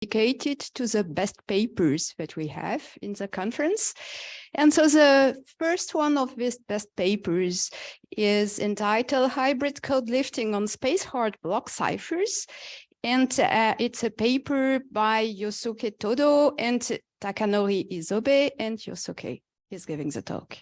dedicated to the best papers that we have in the conference. And so the first one of these best papers is entitled Hybrid Code Lifting on Space-Hard Block Ciphers. And it's a paper by Yosuke Todo and Takanori Isobe, and Yosuke is giving the talk.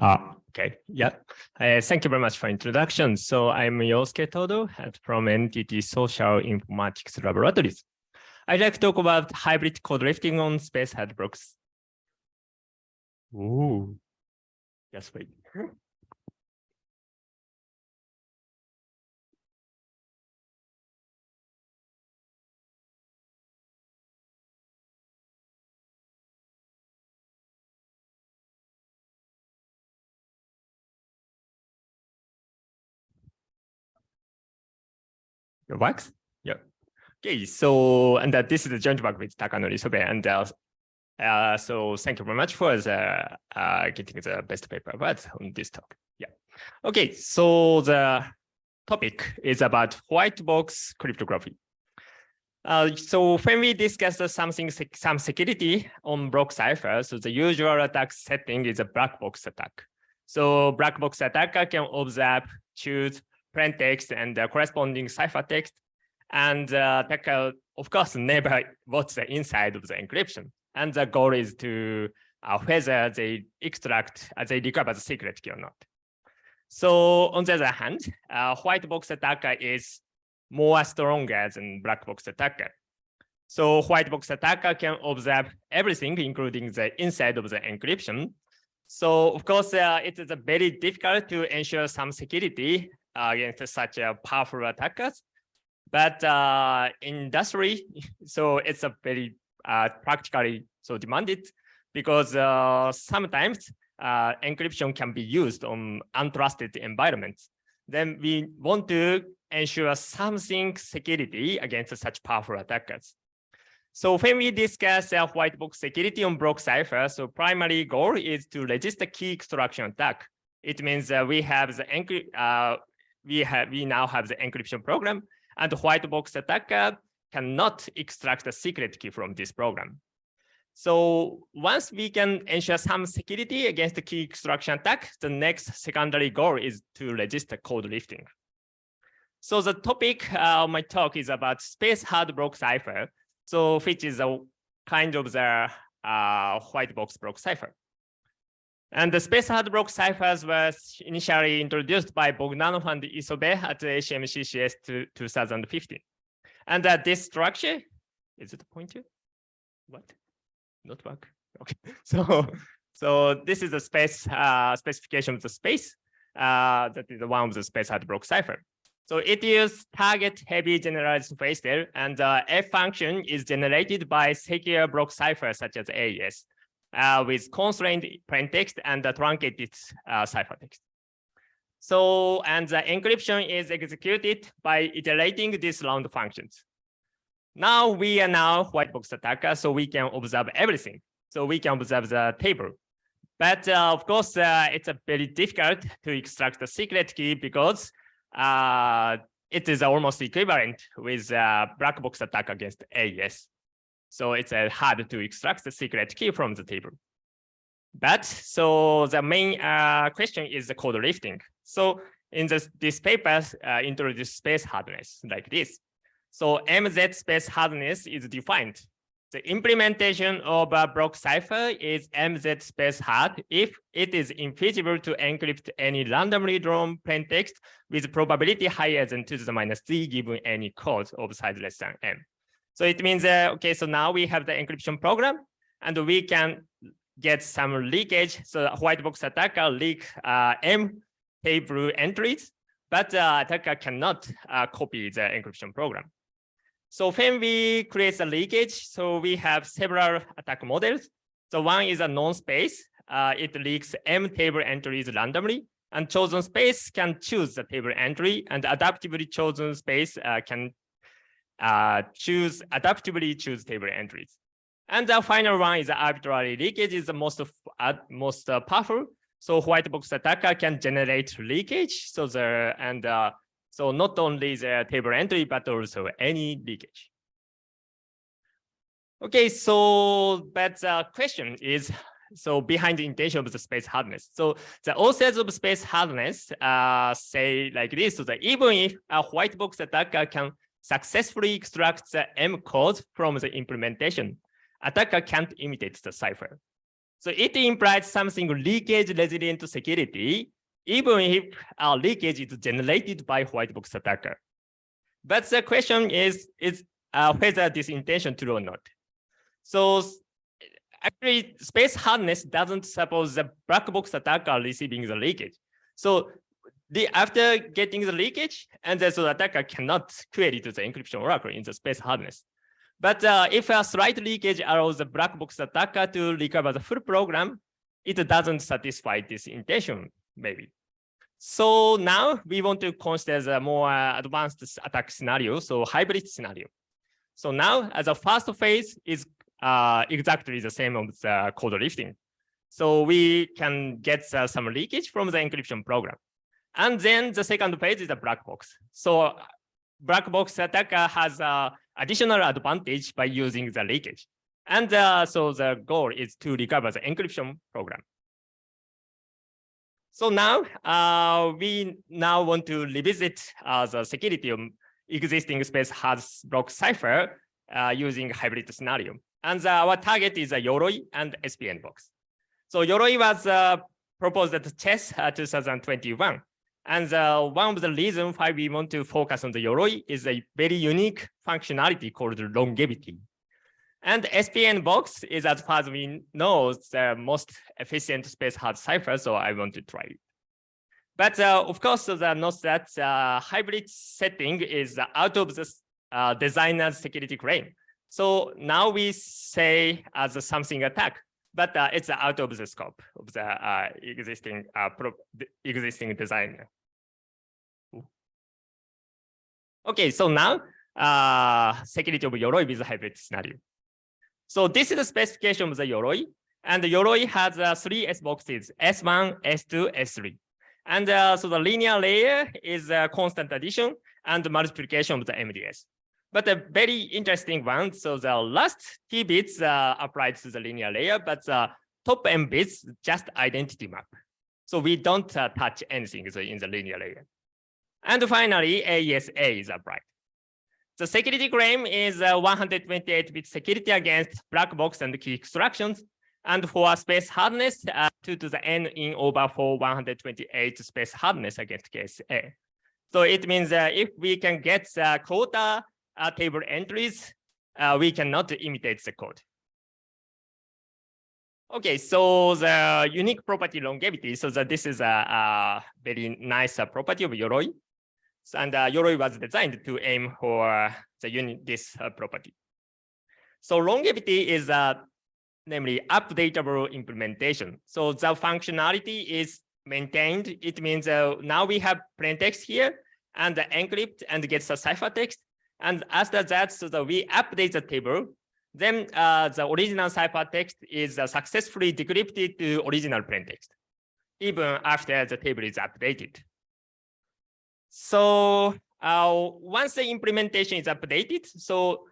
Okay, yeah. Thank you very much for introduction. So I'm Yosuke Todo from NTT Social Informatics Laboratories. I'd like to talk about hybrid code lifting on space-hard blocks. Ooh, just wait. It works? Yeah. Okay, so, and this is the joint work with Takanori Sobe, and so thank you very much for getting the best paper award on this talk. Yeah. Okay, so the topic is about white box cryptography. So when we discuss some security on block cipher, so the usual attack setting is a black box attack. So black box attacker can observe, choose plain text and the corresponding ciphertext, and attacker, of course, never watch the inside of the encryption. And the goal is to whether they extract, they recover the secret key or not. So on the other hand, white box attacker is more stronger than black box attacker. So white box attacker can observe everything, including the inside of the encryption. So of course, it is very difficult to ensure some security against such powerful attackers. But in industry, so it's a very practically so demanded, because sometimes encryption can be used on untrusted environments. Then we want to ensure something security against such powerful attackers. So when we discuss white box security on block cipher, so primary goal is to resist the key extraction attack. It means we have the we now have the encryption program, and the white box attacker cannot extract the secret key from this program. So once we can ensure some security against the key extraction attack, the next secondary goal is to resist the code lifting. So the topic of my talk is about space-hard block cipher, so which is a kind of the white box block cipher. And the space-hard block ciphers was initially introduced by Bogdanov and Isobe at the HMCCS 2015. And this structure, is it a pointer? What? Not work? Okay. So this is the space specification of the space. That is one of the space-hard block cipher. So it is target-heavy generalized phrasal, and F function is generated by secure block cipher such as AES. With constrained plaintext and the truncated ciphertext. So, and the encryption is executed by iterating these round functions. Now we are white box attacker, so we can observe everything. So we can observe the table. But of course, it's very difficult to extract the secret key because it is almost equivalent with black box attack against AES. So it's hard to extract the secret key from the table. But so the main question is the code lifting. So in this paper introduce space hardness like this. So MZ space hardness is defined. The implementation of a block cipher is MZ space hard if it is infeasible to encrypt any randomly drawn plain text with probability higher than 2 to the minus 3 given any code of size less than m. So it means, okay, so now we have the encryption program and we can get some leakage. So the white box attacker leak M table entries, but attacker cannot copy the encryption program. So when we create a leakage, so we have several attack models. So one is a non-space. It leaks M table entries randomly, and chosen space can choose the table entry, and adaptively chosen space can adaptively choose table entries. And the final one is arbitrary leakage is the most powerful. So white box attacker can generate leakage. So so not only the table entry, but also any leakage. Okay, so but the question is, so behind the intention of the space hardness. So the authors of space hardness say like this, so that even if a white box attacker can successfully extract the M code from the implementation, attacker can't imitate the cipher. So it implies something leakage resilient security, even if leakage is generated by white box attacker. But the question is whether this intention true or not. So actually, space hardness doesn't suppose the black box attacker receiving the leakage. So after getting the leakage, and so the attacker cannot query to the encryption oracle in the space hardness. But if a slight leakage allows the black box attacker to recover the full program, it doesn't satisfy this intention, maybe. So now we want to consider the more advanced attack scenario, so hybrid scenario. So now, as a first phase is exactly the same as the code lifting. So we can get some leakage from the encryption program. And then the second phase is the black box. So black box attacker has additional advantage by using the leakage. And so the goal is to recover the encryption program. So now we want to revisit the security of existing space hard block cipher using hybrid scenario. And our target is a Yoroi and SPN box. So Yoroi was proposed at CHES 2021. And one of the reasons why we want to focus on the Yoroi is a very unique functionality called longevity. And SPN box is, as far as we know, the most efficient space hard cipher, so I want to try it. But of course, note that hybrid setting is out of the designer's security claim. So now we say as something attack, but it's out of the scope of the existing designer. Okay, so now security of Yoroi with hybrid scenario. So this is the specification of the Yoroi, and the Yoroi has 3 S boxes: S1, S2, S3. And so the linear layer is constant addition and multiplication of the MDS. But a very interesting one, so the last T bits applied to the linear layer, but the top M bits just identity map. So we don't touch anything in the linear layer. And finally, AES-A is applied. The security claim is 128-bit security against black box and key extractions. And for space hardness, 2 to the n in over for 128 space hardness against case A. So it means if we can get the quota table entries, we cannot imitate the code. Okay, so the unique property longevity. So that this is a very nice property of Yoroi. And Yoroi was designed to aim for this property. So longevity is namely updatable implementation. So the functionality is maintained. It means now we have plain text here and encrypt and get the ciphertext. And after that, so that we update the table, then the original ciphertext is successfully decrypted to original plaintext, even after the table is updated. So once the implementation is updated, so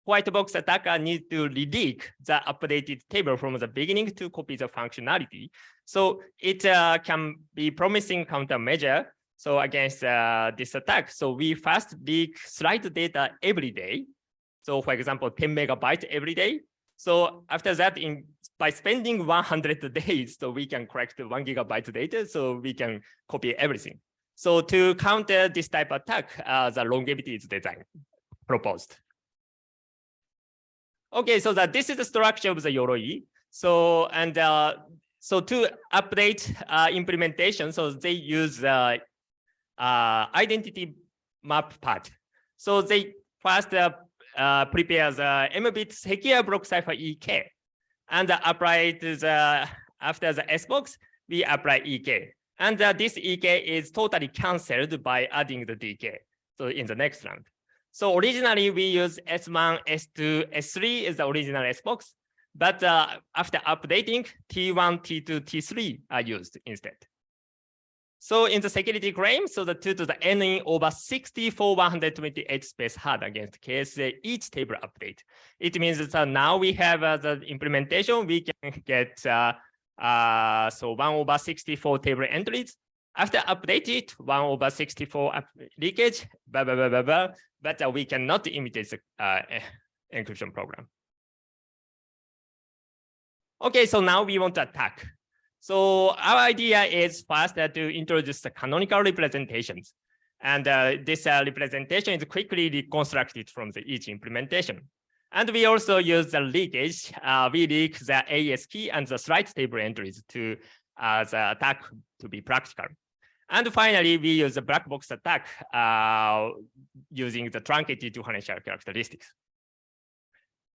white box attacker needs to releak the updated table from the beginning to copy the functionality. So it can be promising countermeasure. So against this attack, so we first leak slight data every day. So for example, 10 megabytes every day. So after that, by spending 100 days, so we can correct 1 gigabyte data, so we can copy everything. So to counter this type of attack, the longevity is designed, proposed. Okay, so this is the structure of the Yoroi. So and so to update implementation, so they use identity map part. So they first prepare the M-bit secure block cipher EK, and apply to the after the S box we apply EK, and this EK is totally cancelled by adding the DK. So in the next round. So originally we use S1, S2, S3 is the original S box, but after updating, T1, T2, T3 are used instead. So in the security claim, so the 2 to the n over 64 128 space hard against KSA each table update. It means that now we have the implementation, we can get so 1 over 64 table entries. After updated, 1 over 64 leakage, blah, blah, blah, blah, blah, but we cannot imitate the encryption program. Okay, so now we want to attack. So our idea is first to introduce the canonical representations. And this representation is quickly reconstructed from each implementation. And we also use the leakage. We leak the AES key and the slight table entries to the attack to be practical. And finally, we use the black box attack using the truncated differential characteristics.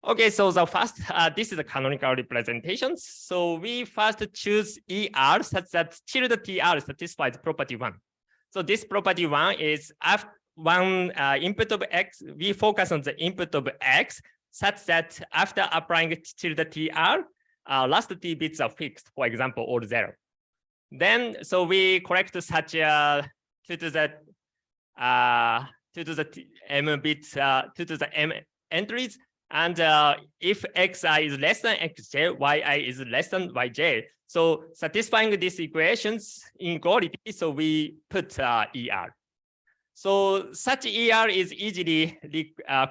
Okay, so the first, this is the canonical representations. So we first choose ER such that tilde TR satisfies property 1. So this property 1 is after one input of X, we focus on the input of X such that after applying tilde TR, last T bits are fixed, for example, all 0. Then, so we correct such 2 to the M bits, 2 to the M entries. And if xi is less than xj, yi is less than yj. So satisfying these equations inequality, so we put ER. So such ER is easily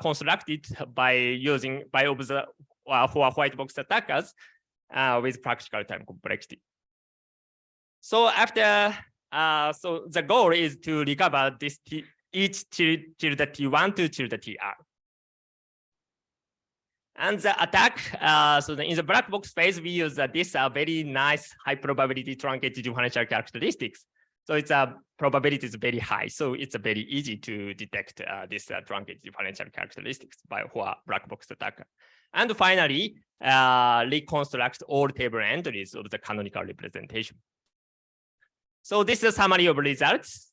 constructed by using for white box attackers with practical time complexity. So after, so the goal is to recover this each tilde T1 to tilde TR. And the attack, so in the black box phase, we use this very nice high probability truncated differential characteristics. So its probability is very high. So it's very easy to detect this truncated differential characteristics by black box attacker. And finally, reconstruct all table entries of the canonical representation. So this is a summary of results.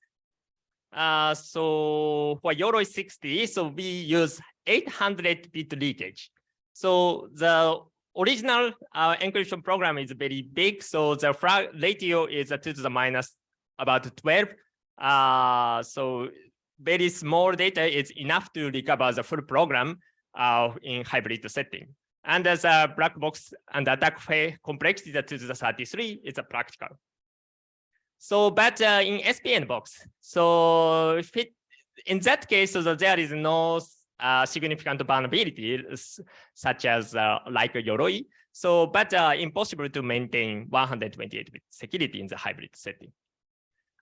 So for Yoroi 60, so we use 800-bit leakage. So the original encryption program is very big. So the frag ratio is 2 to the minus about 12. So very small data is enough to recover the full program in hybrid setting. And as a black box and attack phase complexity 2 to the 33 is a practical. So, but in SPN box, so if in that case, so there is no significant vulnerability such as like Yoroi. So, but impossible to maintain 128-bit security in the hybrid setting.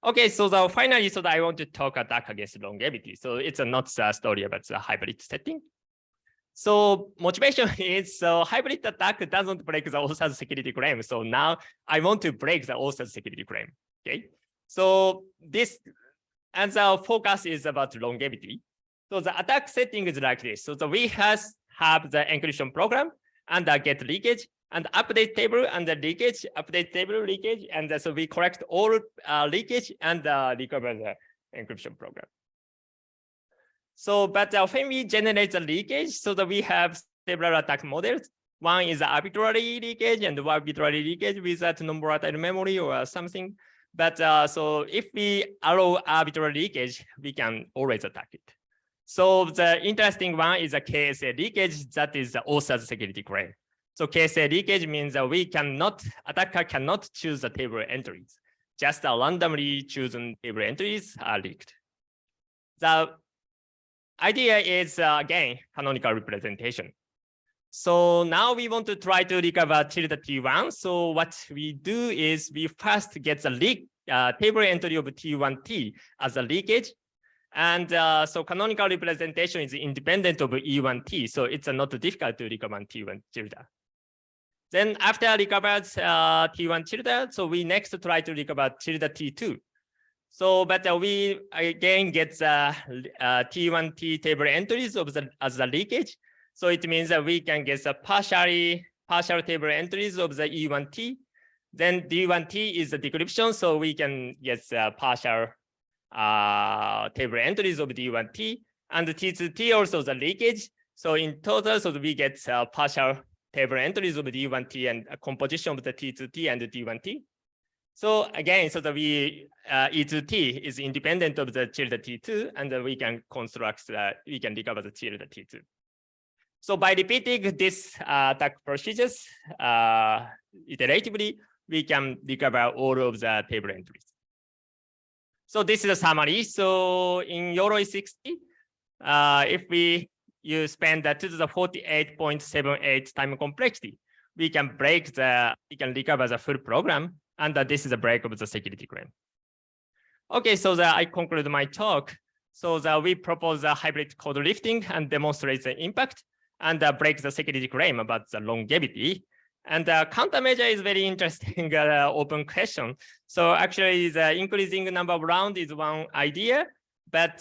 Okay, so finally, so I want to talk attack against longevity. So it's not a story about the hybrid setting. So motivation is hybrid attack doesn't break the author's security claim. So now I want to break the author's security claim. Okay, so this and the focus is about longevity. So the attack setting is like this. So we have the encryption program and get leakage and update table and the leakage, update table leakage. And so we correct all leakage and recover the encryption program. So, but when we generate the leakage, so that we have several attack models. One is arbitrary leakage and one arbitrary leakage without non-volatile memory or something. But so if we allow arbitrary leakage, we can always attack it. So the interesting one is a KSA leakage that is the author's security claim. So KSA leakage means that we cannot, attacker cannot choose the table entries. Just randomly chosen table entries are leaked. The idea is, again, canonical representation. So now we want to try to recover tilde T1. So what we do is we first get the leak table entry of T1T as a leakage. And so canonical representation is independent of E1T. So it's not difficult to recover T1 tilde. Then after recovered T1 tilde, so we next try to recover tilde T2. So, but we again get the T1T table entries of as the leakage. So it means that we can get the partial table entries of the E1T. Then D1T is the decryption, so we can get the partial table entries of D1T, and the T2T also the leakage. So in total, so we get partial table entries of D1T and a composition of the T2T and the D1T. So again, so that we E2T is independent of the tilde T2, and we can construct we can recover the tilde T2. So by repeating this attack procedures iteratively, we can recover all of the table entries. So this is a summary. So in Yoroi 60, if you spend that to the 48.78 time complexity, we can recover the full program, and this is a break of the security claim. Okay, so I conclude my talk. So we propose a hybrid code lifting and demonstrate the impact, and break the security claim about the longevity. And the countermeasure is very interesting open question. So actually, the increasing number of rounds is one idea, but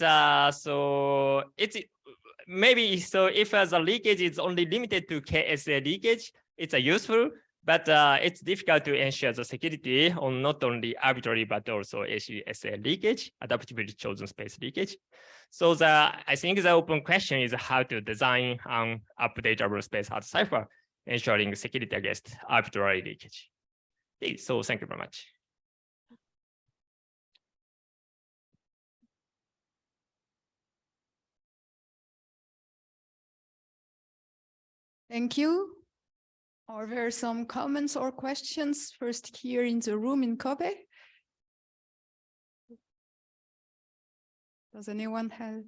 so it's maybe so if the leakage is only limited to KSA leakage, it's useful, but it's difficult to ensure the security on not only arbitrary but also ACSA leakage, adaptively chosen space leakage. So I think the open question is how to design an updatable space hard cipher, ensuring security against arbitrary leakage. Okay, so thank you very much. Thank you. Are there some comments or questions first here in the room in Kobe? Does anyone have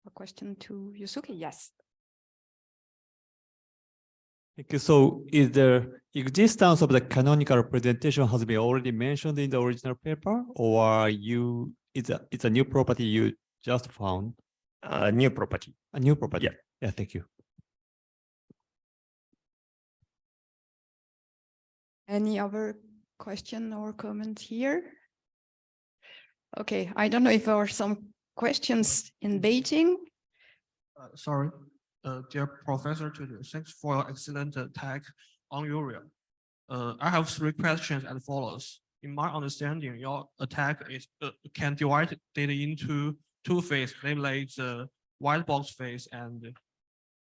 a question to Yusuke? Yes. Okay, so is the existence of the canonical representation has been already mentioned in the original paper, or it's a new property you just found? New property. A new property. Yeah. Yeah, thank you. Any other question or comment here? Okay, I don't know if there are some questions in Beijing. Sorry, dear Professor Tudor, thanks for your excellent talk on Urea. I have 3 questions as follows. In my understanding, your attack is can divide data into 2 phases, namely the white box phase and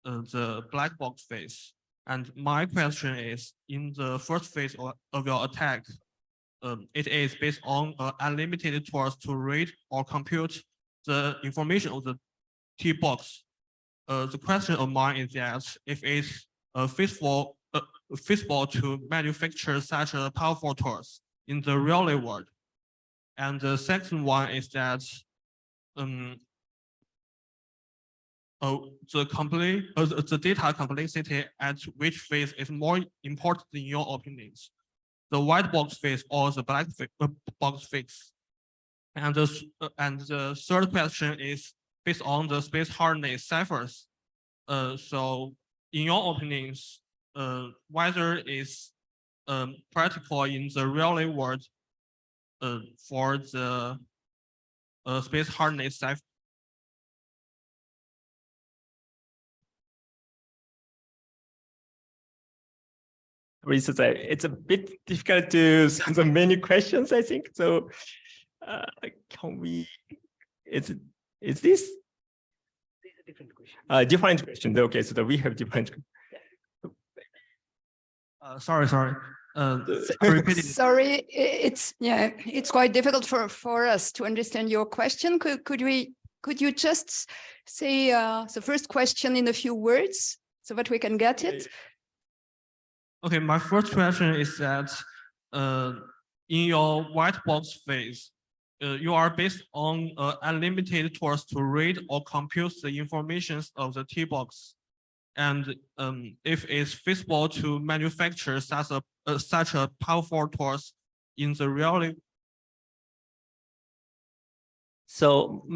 the black box phase. And my question is, in the first phase of your attack, it is based on unlimited tools to read or compute the information of the T box. The question of mine is that if it's feasible to manufacture such a powerful tools in the real world. And the second one is that the data complexity at which phase is more important in your opinions, the white box phase or the black box phase? And the third question is based on the space hardness ciphers. So in your opinions, whether it's practical in the real world for the space hardness cipher? It's a bit difficult to answer many questions, I think. So can we, is this? These are different questions. Different questions. Okay, so that we have different. Sorry. Repeat it. Sorry, it's quite difficult for us to understand your question. Could you just say the first question in a few words so that we can get it? Okay, my first question is that in your white box phase, you are based on unlimited tools to read or compute the information of the T box. And if it's feasible to manufacture such a powerful tools in the real. So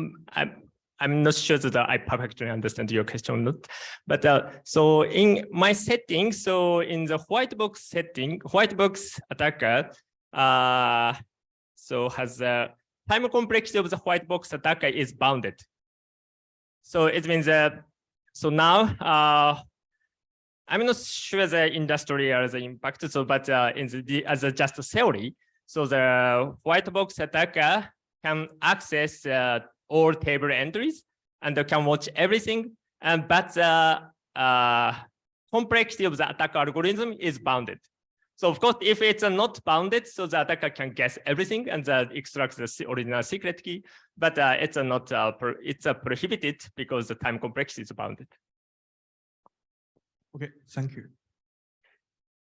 I'm not sure that I perfectly understand your question or not, but so in my setting, so in the white box setting, white box attacker, so has the time complexity of the white box attacker is bounded. So it means that, so now I'm not sure the industrial the impact. So, but in the as a just a theory, so the white box attacker can access all table entries and can watch everything, and but the complexity of the attack algorithm is bounded. So of course, if it's not bounded, so the attacker can guess everything and extract the original secret key, but it's not it's prohibited because the time complexity is bounded. Okay, thank you.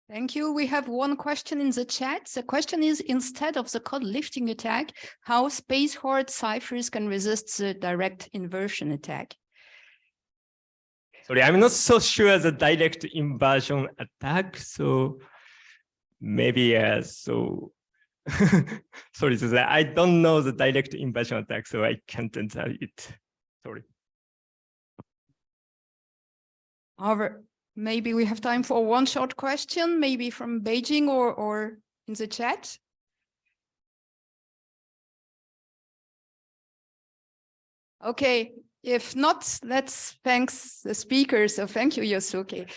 Thank you. We have one question in the chat. The question is, instead of the code lifting attack, how space hoard ciphers can resist the direct inversion attack? Sorry, I'm not so sure the direct inversion attack. So maybe so sorry, so I don't know the direct inversion attack, so I can't answer it. Sorry. However, maybe we have time for one short question, maybe from Beijing or in the chat. Okay, if not, let's thank the speakers. So thank you, Yosuke.